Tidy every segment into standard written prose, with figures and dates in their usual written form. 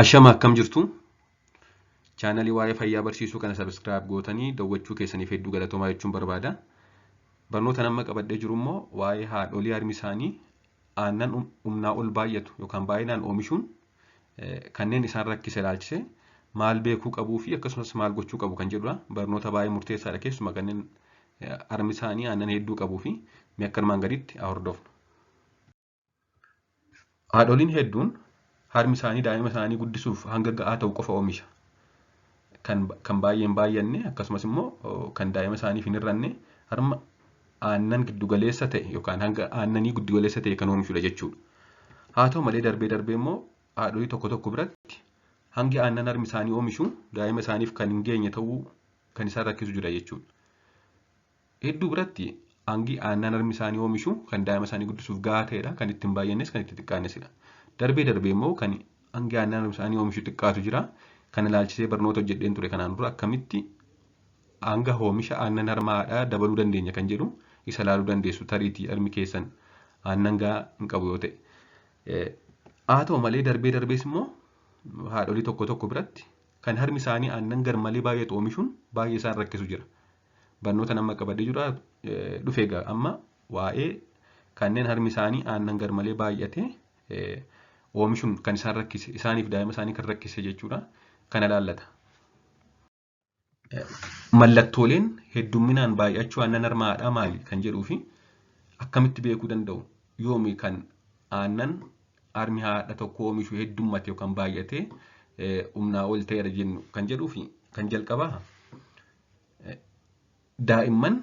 Ashama akkam jirtu chaanalii waa'ee fayyaa barsiisuu kana sabiskiraayib gootanii daawwachuu keessaniif hedduu galatoomaa jechuun barbaada. Barnoota nama qabadhee jiru immoo waa'ee haadholii harmi isaanii aannan humnaa ol baay'atu yookaan baay'inaan oomishuun kanneen isaan rakkise ilaalchise maal beekuu qabuu fi akkasumas maal gochuu qabu kan jedhudha. Barnoota baay'ee murteessaadha keessumaa kanneen harmi isaanii aannan hedduu qabuu fi akka armaan gaditti hordofnu. Haadholiin hedduun harmi isaanii daa'ima isaanii guddisuuf hanga ga'aa ta'u qofa oomisha. Kan baay'een baay'anne akkasumas immoo kan daa'ima isaaniif hin hir'anne harma aannan giddugaleessa ta'e yookaan hanga aannanii giddugaleessa ta'e kan oomishudha jechuudha. Haa ta'u malee darbee immoo haadholii tokko biratti hangi aannan harmi isaanii oomishu daa'ima isaaniif kan hin geenye ta'uu kan isaan rakkisu jira jechuudha. Hedduu biratti hangi aannan harmi isaanii oomishu kan daa'ima isaanii guddisuuf ga'aa ta'edha. Kan ittiin baay'annes kan itti xiqqaannesidha. Darbee immoo kan hangi aannan isaanii oomishu xiqqaatu jira. Kan ilaalchisee barnoota hojjedheen ture kanaan dura akkamitti hanga oomisha aannan harma haadhaa dabaluu dandeenya kan jedhu isa ilaaluu dandeessu tariitii harmi keessan aannan ga'aa hin qabu yoo ta'e. Haa ta'u malee darbees immoo haadholii tokko biratti kan harmi isaanii aannan garmalee baay'atu oomishuun baay'ee isaan rakkisu jira. Barnoota nama qabadhee jira dhufe egaa amma waa'ee kanneen harmi isaanii aannan garmalee baay'ate oomishuun kan isaan rakkise isaaniif daa'ima isaanii kan rakkise jechuudha. Kana ilaallata. Mallattooleen heddumminaan baay'achuu aannan harma haadhaa maali kan jedhuu fi akkamitti beekuu danda'u yoomi kan aannan harmi haadha tokko oomishu heddummate yookaan baay'atee humnaa ol ta'eera jennu kan jedhuu fi kan jalqabaa daa'imman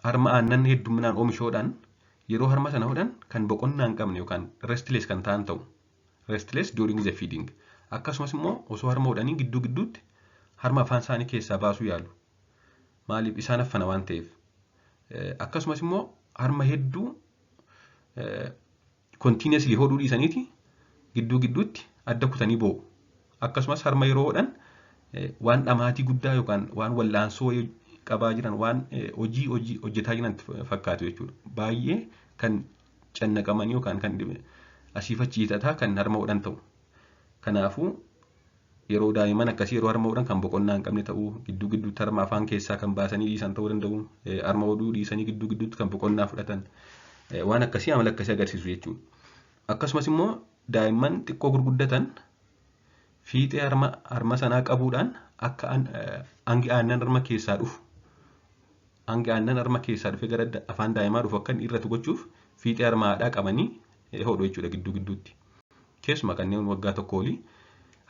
harma aannan heddumminaan oomishuudhaan yeroo harma sana hodhan kan boqonnaa hin qabne yookaan restless kan ta'an ta'u. Restless during the feeding. Akkasumas immoo osoo harma hodhanii gidduutti harma afaan isaanii keessaa baasuu yaalu. Maaliif isaan affana waan ta'eef. Akkasumas immoo harma hedduu continuously hodhuu dhiisaniiti gidduutti adda kutanii boo'u. Akkasumas harma yeroo hodhan waan dhamaatii guddaa yookaan waan wallaansoo qabaa jiran waan hojii hojjetaa jiran fakkaatu jechuudha. Baay'ee kan cannaqamanii yookaan kan asiif achi hiixataa kan harma hodhan ta'u. Kanaafuu yeroo daa'imman akkasii yeroo harma hodhan kan boqonnaa hin qabne ta'uu gidduutti harma afaan keessaa kan baasanii dhiisan ta'uu danda'u. Harma hodhuu dhiisanii gidduutti kan boqonnaa fudhatan waan akkasii amala akkasii agarsiisu jechuudha. Akkasumas immoo daa'imman xiqqoo gurguddatan fiixee harma sanaa qabuudhaan akka hangi aannan harma keessaa dhufu. Hangi aannan harma keessaa dhufe gara afaan daa'imaa dhufu akka inni irratti gochuuf fiixee harma haadhaa qabanii hodhu jechuudha gidduutti. Keessumaa kanneen waggaa tokko olii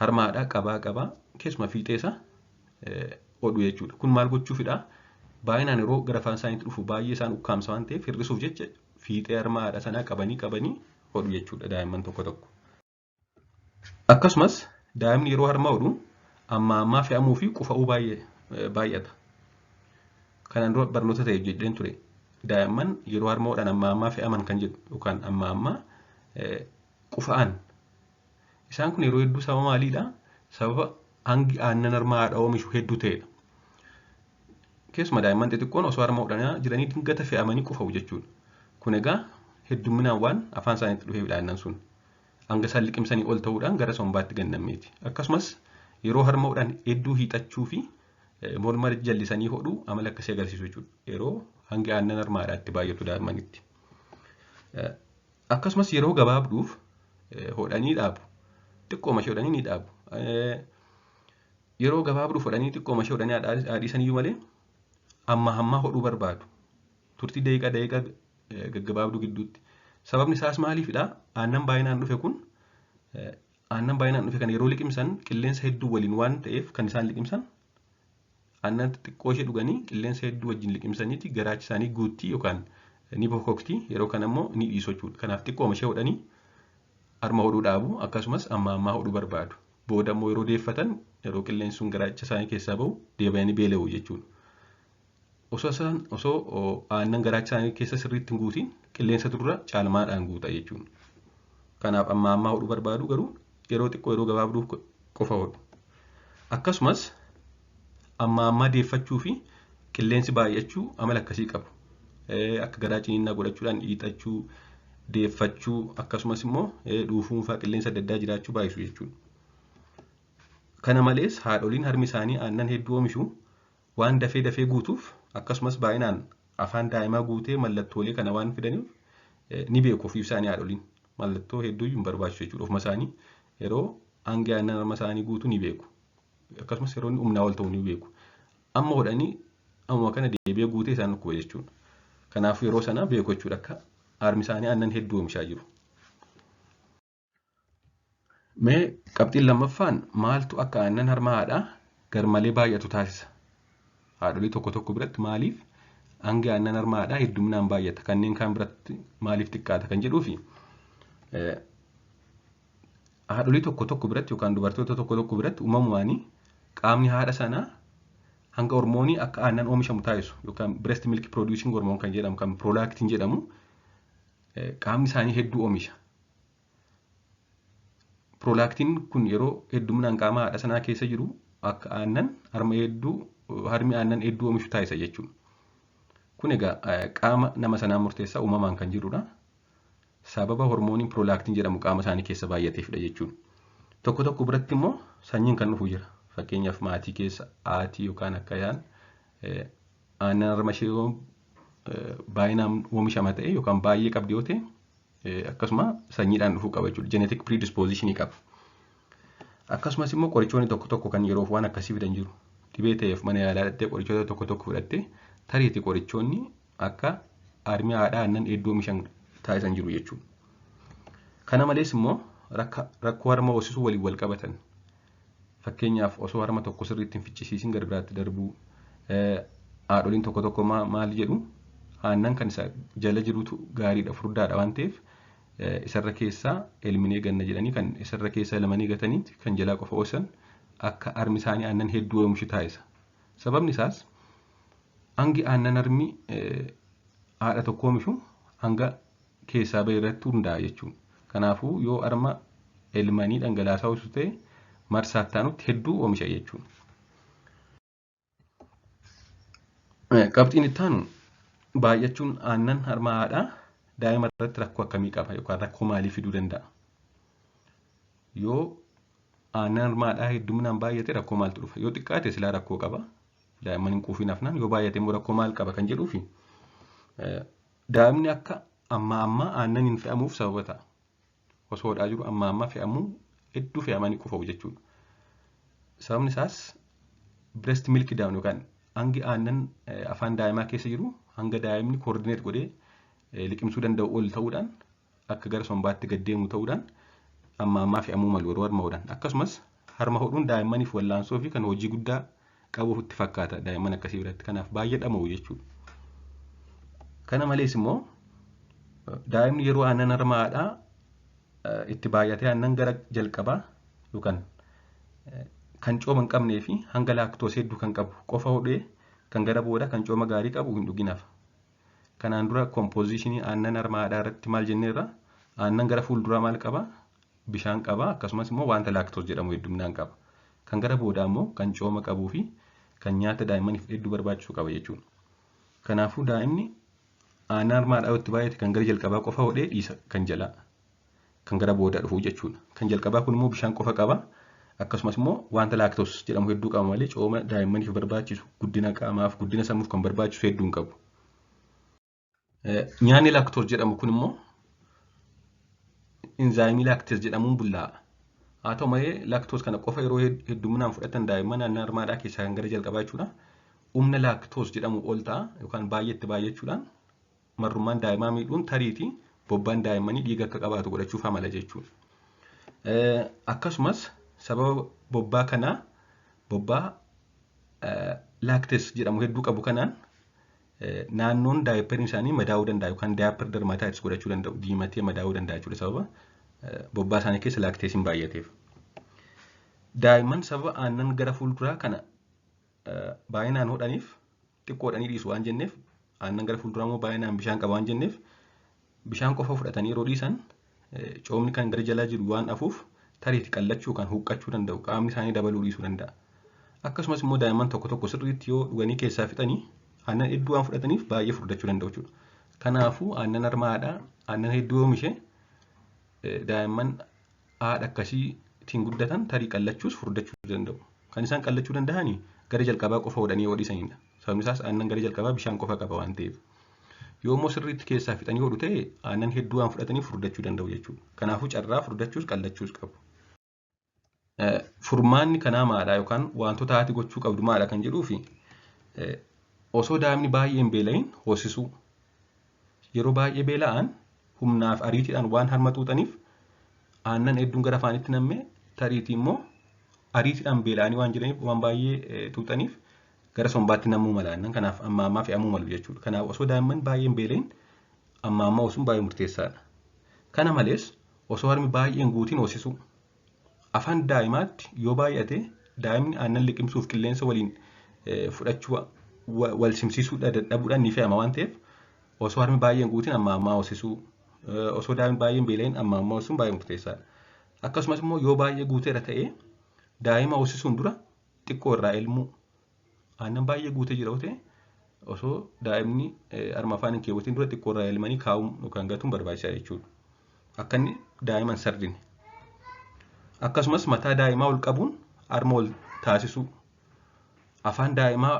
harma haadhaa qabaa keessumaa fiixee isaa hodhu jechuudha. Kun maal gochuufidha? Baay'inaan yeroo gara afaan isaaniitti dhufu baay'ee isaan ukkaamsa waan ta'eef hir'isuuf jecha fiixee harma haadhaa sanaa qabanii hodhu jechuudha daa'imman tokko. Akkasumas daa'imni yeroo harma hodhu ammaa fe'amuu fi qufa'uu baay'ata. Kanaan dura barnoota ta'eef jedheen ture. Daa'imman yeroo harma hodhan ammaa fe'aman kan jedhu yookaan ammaa qufa'an. Isaan kun yeroo hedduu sababa maaliidha? Sababa hangi aannan harma haadhaa oomishu hedduu ta'edha. Keessumaa daa'imman xixiqqoon osoo harma hodhanaa jiranii dingata fe'amanii qufa'u jechuudha. Kun egaa heddumminaan waan afaan isaaniitti dhufeefidha aannan sun. Hanga isaan liqimsanii ol ta'uudhaan gara sombaatti gannameeti. Akkasumas yeroo harma hodhan hedduu hiixachuu fi morma jallisanii hodhuu amala akkasii agarsiisu jechuudha. Yeroo hangi aannan harma haadhaatti baay'atu daa'immanitti. Akkasumas yeroo gabaabduuf hodhanii dhaabu. Xiqqooma ishee hodhanii ni dhaabu. Yeroo gabaabduuf hodhanii xiqqooma ishee hodhanii haadhiisaniyyuu malee hammaa hodhuu barbaadu. Turtii daqiiqaa gaggabaabduu gidduutti. Sababni isaas maaliifidha? Aannan baay'inaan dhufe kun aannan baay'inaan dhufe kan yeroo liqimsan qilleensa hedduu waliin waan ta'eef kan isaan liqimsan aannan xiqqoo ishee dhuganii qilleensa hedduu wajjin liqimsaniiti garaachi isaanii guuttii yookaan ni bokoktii yeroo kana immoo ni dhiisu jechuudha. Kanaaf xiqqooma ishee hodhanii harma hodhuu dhaabu akkasumas hammaa hodhuu barbaadu. Booda immoo yeroo deeffatan yeroo qilleensi sun garaacha isaanii keessaa bahu deebi'anii beela'u jechuudha. Osoo aannan garaacha isaanii keessa sirriitti hin guutiin qilleensa dura caalmaadhaan guuta jechuudha. Kanaaf hammaa hodhuu barbaadu garuu yeroo xiqqoo yeroo gabaabduuf qofa hodhu. Akkasumas hammaa deeffachuu fi qilleensi baay'achuu amala akkasii qabu. Akka garaa ciniinnaa godhachuudhaan hiixachuu deeffachuu akkasumas immoo dhuufuunfaa qilleensa adda addaa jiraachuu baay'isu jechuudha. Kana malees haadholiin harmi isaanii aannan hedduu oomishu waan dafee guutuuf akkasumas baay'inaan afaan daa'imaa guutee mallattoolee kana waan fidaniif ni beeku ofii isaanii haadholiin. Mallattoo hedduu hin barbaachisu jechuudha. Ofuma isaanii yeroo hangi aannan harma isaanii guutu ni beeku. Akkasumas yeroo inni humnaa ol ta'u ni beeku. Amma hodhanii amma kana deebi'ee guutee isaan dhukkuba jechuudha. Kanaafuu yeroo sana beeku jechuudha akka harmi isaanii aannan hedduu oomishaa jiru. Mee qabxiin lammaffaan maaltu akka aannan harma haadhaa garmalee baay'atu taasisa? Haadholii tokko biratti maaliif hangi aannan harma haadhaa hedduminaan baay'ata? Kanneen kaan biratti maaliif xiqqaata kan jedhuufi haadholii tokko biratti yookaan dubartoota tokko biratti uumamumaanii qaamni haadha sanaa hanga hormoonii akka aannan oomishamu taasisu yookaan breast milk producing hormone kan jedhamu kan prolactin jedhamu qaamni isaanii hedduu oomisha. Prolactin kun yeroo hedduminaan qaama haadha sanaa keessa jiru akka aannan harmi aannan hedduu oomishu taasisa jechuudha. Kun egaa qaama nama sanaa murteessaa uumamaan kan jirudha. Sababa hormooniin prolactin jedhamu qaama isaanii keessa baay'ateefidha jechuudha. Tokko biratti immoo sanyiin kan dhufu jira. Fakkeenyaaf maatii keessa haati yookaan akka isaan aannan harma ishee baay'inaan oomishama ta'e yookaan baay'ee qabdi yoo ta'e akkasuma sanyiidhaan dhufuu qaba jechuudha. Genetic predispositionii qaba. Akkasumas immoo qorichoonni tokko kan yeroof waan akkasii fidan jiru. Dhibee ta'eef mana yaalaa dhattee qorichoota tokko fudhattee tariitii qorichoonni akka harmi haadhaa aannan hedduu oomishan taasisan jiru jechuudha. Kana malees immoo rakkoo harma hoosisuu waliin wal qabatan. Fakkeenyaaf osoo harma tokko sirriitti hin ficcisiisin gara biraatti darbuu haadholiin tokko maal jedhu aannan kan isa jala jirutu gaariidha furdaadha waan ta'eef isarra keessaa elminee ganna jedhanii kan isarra keessaa lamanii gataniiti kan jalaa qofa oosan akka harmi isaanii aannan hedduu oomishu taasisa. Sababni isaas hangi aannan harmi haadha tokko oomishu hanga keessaa bahee irratti hundaa'a jechuudha. Kanaafuu yoo harma elmanii dhangalaasaa ho'isu ta'e marsaattaanutti hedduu oomisha jechuudha. Qabxiin itti aanu baay'achuun aannan harma haadhaa daa'ima irratti rakkoo akkamii qaba yookaan rakkoo maalii fiduu danda'a? Yoo aannan harma haadhaa hedduminaan baay'ate rakkoo maaltu dhufa? Yoo xiqqaate silaa rakkoo qaba. Daa'imman hin quufiin hafnaan yoo baay'ate immoo rakkoo maal qaba kan jedhuufi daa'imni akka amma aannan hin fe'amuuf sababa ta'a. Osoo hodhaa jiru amma fe'amuu hedduu fe'amanii qufa'u jechuudha. Sababni isaas breast milk down yookaan hangi aannan afaan daa'imaa keessa jiru hanga daa'imni koordineet godhee liqimsuu danda'u ol ta'uudhaan akka gara sombaatti gad deemu ta'uudhaan amma fe'amuu malu yeroo harma hodhan. Akkasumas harma hodhuun daa'immaniif wallaansoo fi kan hojii guddaa qabuuf itti fakkaata daa'imman akkasii biratti. Kanaaf baay'ee dhama'u jechuudha. Kana malees immoo daa'imni yeroo aannan harma haadhaa itti baay'atee aannan gara jalqabaa yookaan kan cooma hin qabnee fi hanga laaktoos hedduu kan qabu qofa hodhee kan gara booda kan cooma gaarii qabu hin dhuginaaf. Kanaan dura kompoozishinii aannan harma haadhaa irratti maal jenneerra aannan gara fuulduraa maal qaba? Bishaan qaba akkasumas immoo wanta laaktoos jedhamu hedduminaan qaba. Kan gara booda immoo kan cooma qabuu fi kan nyaata daa'immaniif hedduu barbaachisu qaba jechuudha. Kanaafuu daa'imni aannan harma haadhaa itti baay'ate kan gara jalqabaa qofa hodhee dhiisa kan jalaa. Kan gara booda dhufu jechuudha. Kan jalqabaa kun immoo bishaan qofa qaba. Akkasumas immoo wanta laaktoos jedhamu hedduu qaba malee cooma daa'immaniif barbaachisu guddina qaamaaf guddina sammuuf kan barbaachisu hedduu hin qabu. Nyaanni laaktoos jedhamu kun immoo inzaayimii laaktees jedhamuun bullaa'a. Haa ta'u malee laaktoos kana qofa yeroo hedduminaan fudhatan daa'imman aannan harma haadhaa keessaa kan gara jalqabaa jechuudha. Humna laaktoos jedhamu ol ta'a yookaan baay'eetti baay'achuudhaan marrummaan daa'imaa miidhuun tariitii bobbaan daa'immanii dhiiga akka qabaatu godhachuuf amala jechuudha. Akkasumas sababa bobbaa kanaa bobbaa laaktees jedhamu hedduu qabu kanaan naannoon daayiperiin isaanii madaa'uu danda'a yookaan daayipper dermataayitis godhachuu danda'u diimatee madaa'uu danda'a jechuudha sababa bobbaa isaanii keessa laakteesiin baay'ateef. Daa'imman sababa aannan gara fuulduraa kana baay'inaan hodhaniif xiqqoodhanii dhiisu waan jenneef aannan gara fuulduraa immoo baay'inaan bishaan qaba waan jenneef bishaan qofa fudhatanii yeroo dhiisan coomni kan gara jalaa jiru waan hafuuf tariitii qallachuu yookaan huqqachuu danda'u qaamni isaanii dabaluu dhiisuu danda'a. Akkasumas immoo daa'imman tokko sirriitti yoo dhuganii keessaa fixanii aannan hedduu waan fudhataniif baay'ee furdachuu danda'u jechuudha. Kanaafuu aannan harma haadhaa aannan hedduu oomishe daa'imman haadha akkasii ittiin guddatan tarii qallachuus furdachuu danda'u. Kan isaan qallachuu danda'anii gara jalqabaa qofa hodhanii hodhisanidha. Sababni isaas aannan gara jalqabaa bishaan qofa qaba waan ta'eef. Yoo immoo sirriitti keessaa fixanii hodhu ta'e aannan hedduu waan fudhatanii furdachuu danda'u jechuudha. Kanaafuu carraa furdachuus qallachuus qabu. Furmaanni kanaa maadhaa yookaan wantoota haati gochuu qabdu maadha kan jedhuufi osoo daa'imni baay'ee hin beela'in hoosisuu. Yeroo baay'ee beela'an humnaaf ariitiidhaan waan harma xuuxaniif aannan hedduun gara afaanitti nammee tariitii immoo ariitiidhaan beela'anii waan jiraniif waan baay'ee xuuxaniif gara sombaatti nammuu mala aannan kanaaf amma ammaa fe'amuu malu jechuudha. Kanaaf osoo daa'imman baay'ee hin beela'in amma ammaa hosuun baay'ee murteessaadha. Kana malees osoo harmi baay'ee hin guutiin hoosisuu. Afaan daa'imaatti yoo baay'ate daa'imni aannan liqimsuuf qilleensa waliin fudhachuu wal simsiisuu dadhabuudhaan ni fe'ama waan ta'eef osoo harmi baay'ee hin guutiin amma ammaa hoosisuu. Osoo daa'imni baay'ee hin beela'in amma ammaa hoosisuun baay'ee murteessaadha. Akkasumas immoo yoo baay'ee guuteera ta'ee daa'ima hoosisuun dura xiqqoo irraa elmuu. Aannan baay'ee guutee jira ta'e osoo daa'imni harma afaan hin keewwatiin dura xiqqoo irraa elmanii kaa'uun yookaan gatuun barbaachisaadha jechuudha. Akka inni daa'ima hin sardine. Akkasumas mataa daa'imaa ol qabuun harma ol taasisuu. Afaan daa'imaa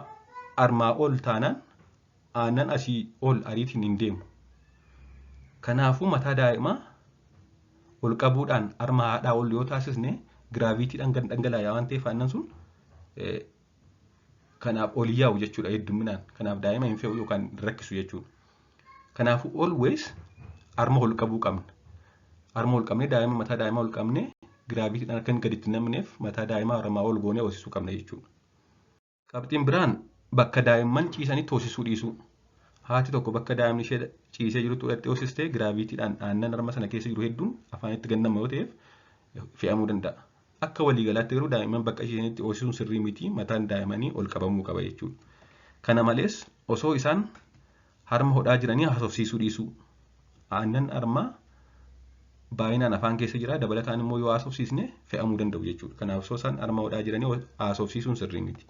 harmaa ol taanaan aannan asii ol ariitiin hin deemu. Kanaafuu mataa daa'imaa ol qabuudhaan harma haadhaa ol yoo taasisne giraaviitiidhaan dhangala'aa waan ta'eef aannan sun kanaaf ol yaa'u jechuudha heddumminaan. Kanaaf daa'ima hin fe'u yookaan rakkisu jechuudha. Kanaafuu always harma ol qabuu qabna. Harma ol qabnee daa'ima mataa daa'imaa ol qabnee giraaviitiidhaan akka hin gaditti namneef mataa daa'imaa harmaa ol goonee hoosisuu qabna jechuudha. Qabxiin biraan bakka daa'imman ciisanitti hoosisuu dhiisuu. Haati tokko bakka daa'imni ishee ciisee jirutti godhattee hoosistee giraaviitiidhaan aannan harma sana keessa jiru hedduun afaanitti gannama yoo ta'eef fe'amuu danda'a. Akka waliigalaatti garuu daa'imman bakka ciisanitti hoosisuun sirrii miti mataan daa'imanii ol qabamuu qaba jechuudha. Kana malees osoo isaan harma hodhaa jiranii haasofsiisuu dhiisuu. Aannan harmaa baay'inaan afaan keessa jira dabalataan immoo yoo haasofsiisne fe'amuu danda'u jechuudha. Kanaaf osoo isaan harma hodhaa jiranii haasofsiisuun sirrii miti.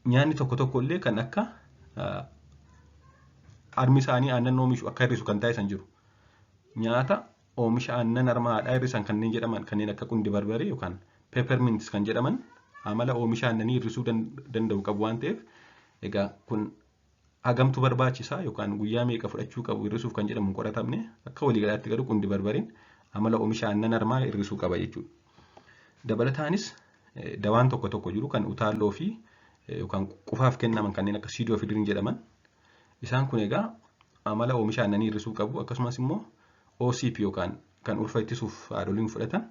Nyaanni tokko tokko illee kan akka harmi isaanii aannan oomishu akka hir'isu kan taasisan jiru. Nyaata oomisha aannan harma haadhaa hir'isan kanneen jedhaman kanneen akka qundi barbaree yookaan peppermints kan jedhaman amala oomisha aannanii hir'isuu danda'u qabu waan ta'eef egaa kun hagamtu barbaachisaa yookaan guyyaa meeqa fudhachuu qabu hir'isuuf kan jedhamu qoratamne akka waliigalaatti garuu qundi barbareen amala oomisha aannan harmaa hir'isuu qaba jechuudha. Dabalataanis dawaan tokko tokko jiru kan utaalloo fi yookaan qufaaf kennaman kanneen akka siidoofiliin jedhaman isaan kun egaa amala oomisha aannanii hir'isuu qabu akkasumas immoo OCP yookaan kan ulfa ittisuuf haadholiin fudhatan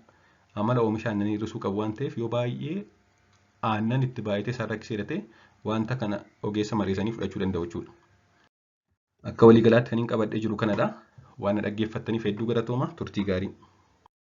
amala oomisha aannanii hir'isuu qabu waan ta'eef yoo baay'ee aannan itti baay'atee isaan rakkisee ta'e wanta kana ogeessa mariisanii fudhachuu danda'u jechuudha. Akka waliigalaatti kan hin qabadhee jiru kanadha. Waan dhaggeeffattaniif hedduu galatooma turtii gaarii.